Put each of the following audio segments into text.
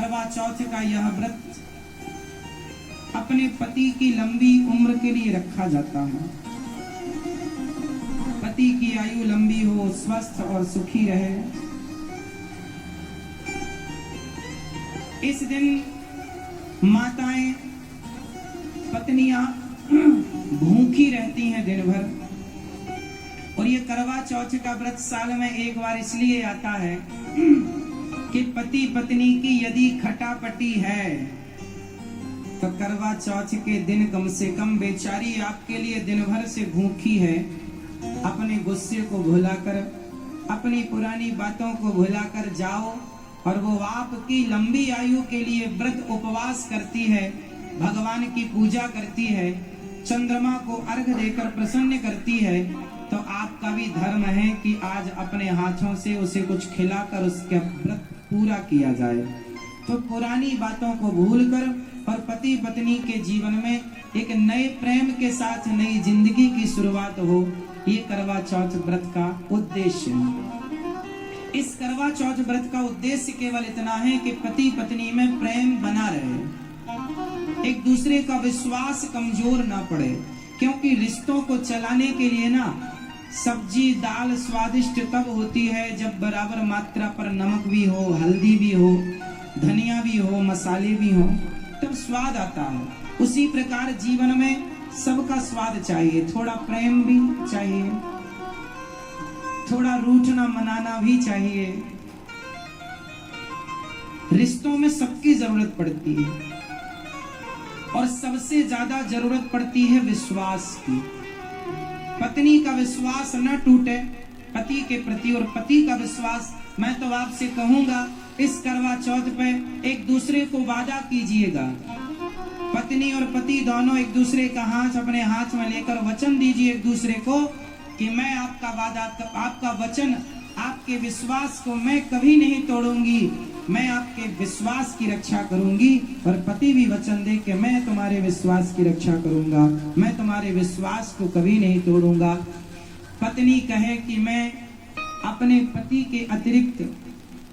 करवा चौथ का यह व्रत अपने पति की लंबी उम्र के लिए रखा जाता है। पति की आयु लंबी हो, स्वस्थ और सुखी रहे। इस दिन माताएं, पत्नियां भूखी रहती हैं दिन भर। और ये करवा चौथ का व्रत साल में एक बार इसलिए आता है कि पति पत्नी की यदि खटापटी है तो करवा चौथ के दिन कम से कम बेचारी आपके लिए दिन भर से भूखी है, अपने गुस्से को भुलाकर, अपनी पुरानी बातों को भुलाकर जाओ और वो आपकी लंबी आयु के लिए व्रत उपवास करती है, भगवान की पूजा करती है, चंद्रमा को अर्घ देकर प्रसन्न करती है, तो आपका भी धर्म है कि आज अपने हाथों से उसे कुछ खिलाकर उसका व्रत पूरा किया जाए। तो पुरानी बातों को भूलकर और पति पत्नी के जीवन में एक नए प्रेम के साथ नई जिंदगी की शुरुआत हो, ये करवा चौथ व्रत का उद्देश्य है। इस करवा चौथ व्रत का उद्देश्य केवल इतना है कि पति पत्नी में प्रेम बना रहे, एक दूसरे का विश्वास कमजोर ना पड़े। क्योंकि रिश्तों को चलाने के लिए ना सब्जी दाल स्वादिष्ट तब होती है जब बराबर मात्रा पर नमक भी हो, हल्दी भी हो, धनिया भी हो, मसाले भी हो, तब स्वाद आता है। उसी प्रकार जीवन में सबका स्वाद चाहिए, थोड़ा प्रेम भी चाहिए, थोड़ा रूठना मनाना भी चाहिए। रिश्तों में सबकी जरूरत पड़ती है और सबसे ज्यादा जरूरत पड़ती है विश्वास की। पत्नी का विश्वास न टूटे पति के प्रति, और पति का विश्वास, मैं तो आपसे कहूंगा इस करवा चौथ पे एक दूसरे को वादा कीजिएगा। पत्नी और पति दोनों एक दूसरे का हाथ अपने हाथ में लेकर वचन दीजिए एक दूसरे को कि मैं आपका वादा, आपका वचन, आपके विश्वास को मैं कभी नहीं तोड़ूंगी, मैं आपके विश्वास की रक्षा करूंगी। और पति भी वचन दे कि मैं तुम्हारे विश्वास की रक्षा करूंगा, मैं तुम्हारे विश्वास को कभी नहीं तोड़ूंगा। पत्नी कहे कि मैं अपने पति के अतिरिक्त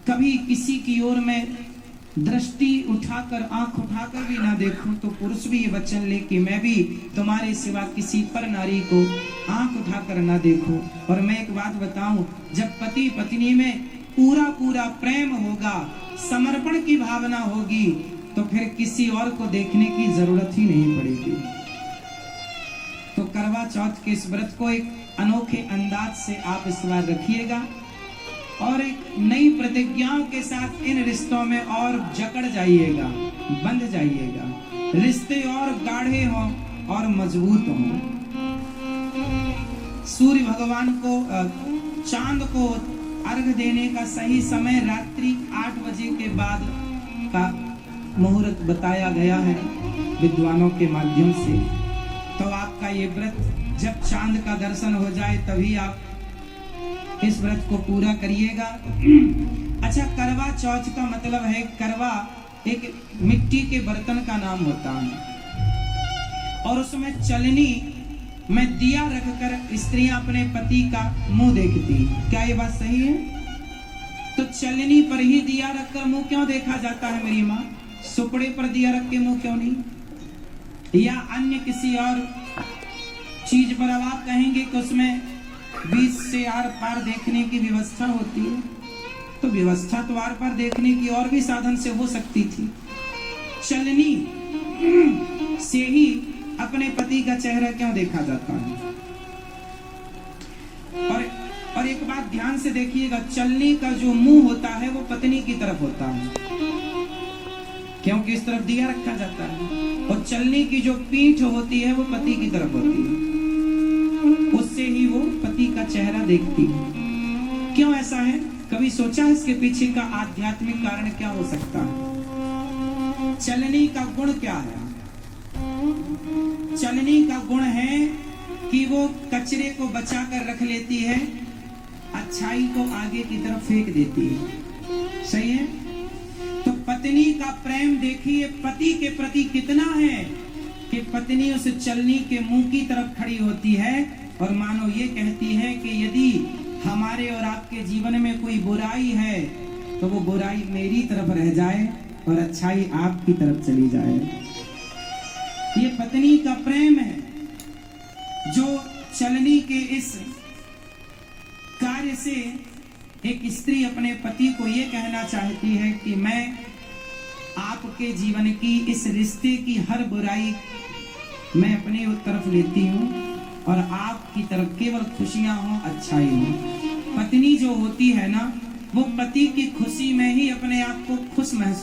कभी किसी की ओर में दृष्टि उठाकर, आंख उठाकर भी ना देखूं, तो पुरुष भी ये वचन ले कि मैं भी तुम्हारे सिवा किसी पर नारी को आंख उठाकर ना देखूं। और मैं एक बात बताऊं, जब पति पत्नी में पूरा पूरा प्रेम होगा, समर्पण की भावना होगी, तो फिर किसी और को देखने की जरूरत ही नहीं पड़ेगी। तो करवा चौथ के इस व्रत को एक अनोखे अंदाज से आप इस बार रखिएगा और एक नई प्रतिज्ञाओं के साथ इन रिश्तों में और जकड़ जाइएगा, बंध जाइएगा, रिश्ते और गाढ़े हों और मजबूत हों। सूर्य भगवान को, चांद को अर्घ देने का सही समय रात्रि 8 बजे के बाद का मुहूर्त बताया गया है विद्वानों के माध्यम से। तो आपका ये व्रत जब चांद का दर्शन हो जाए तभी आप इस व्रत को पूरा करिएगा। अच्छा, करवा चौथ का मतलब है, करवा एक मिट्टी के बर्तन का नाम होता है और उसमें चलनी में दिया रखकर स्त्रियां अपने पति का मुंह देखती। क्या ये बात सही है? तो चलनी पर ही दिया रखकर मुंह क्यों देखा जाता है मेरी माँ? सुपड़े पर दिया रख के मुंह क्यों नहीं? या अन्य किसी और चीज पर अब आप कहेंगे कि उसमें बीच से आर पार देखने की व्यवस्था होती है, तो व्यवस्था तो आर पार देखने की और भी साधन से हो सकती थी। चलनी से ही अपने पति का चेहरा क्यों देखा जाता है? और एक बात ध्यान से देखिएगा, चलनी का जो मुंह होता है वो पत्नी की तरफ होता है, क्योंकि इस तरफ दिया रखा जाता है, और चलनी की जो पीठ होती है वो पति की तरफ होती है, उससे ही वो पति का चेहरा देखती है। क्यों ऐसा है? कभी सोचा इसके पीछे का आध्यात्मिक कारण क्या हो सकता है? चलनी का गुण क्या है? चलनी का गुण है कि वो कचरे को बचा कर रख लेती है, अच्छाई को आगे की तरफ फेंक देती है। सही है? तो पत्नी का प्रेम देखिए पति के प्रति कितना है कि पत्नी उस चलनी के मुंह की तरफ खड़ी होती है और मानो ये कहती है कि यदि हमारे और आपके जीवन में कोई बुराई है तो वो बुराई मेरी तरफ रह जाए और अच्छाई आपकी तरफ चली जाए। ये पत्नी का प्रेम है जो चलनी के इस कार्य से एक स्त्री अपने पति को ये कहना चाहती है कि मैं आपके जीवन की इस रिश्ते की हर बुराई मैं अपनी तरफ लेती हूँ और आपकी तरफ केवल खुशियां हों, अच्छाई हो। पत्नी जो होती है ना, वो पति की खुशी में ही अपने आप को खुश महसूस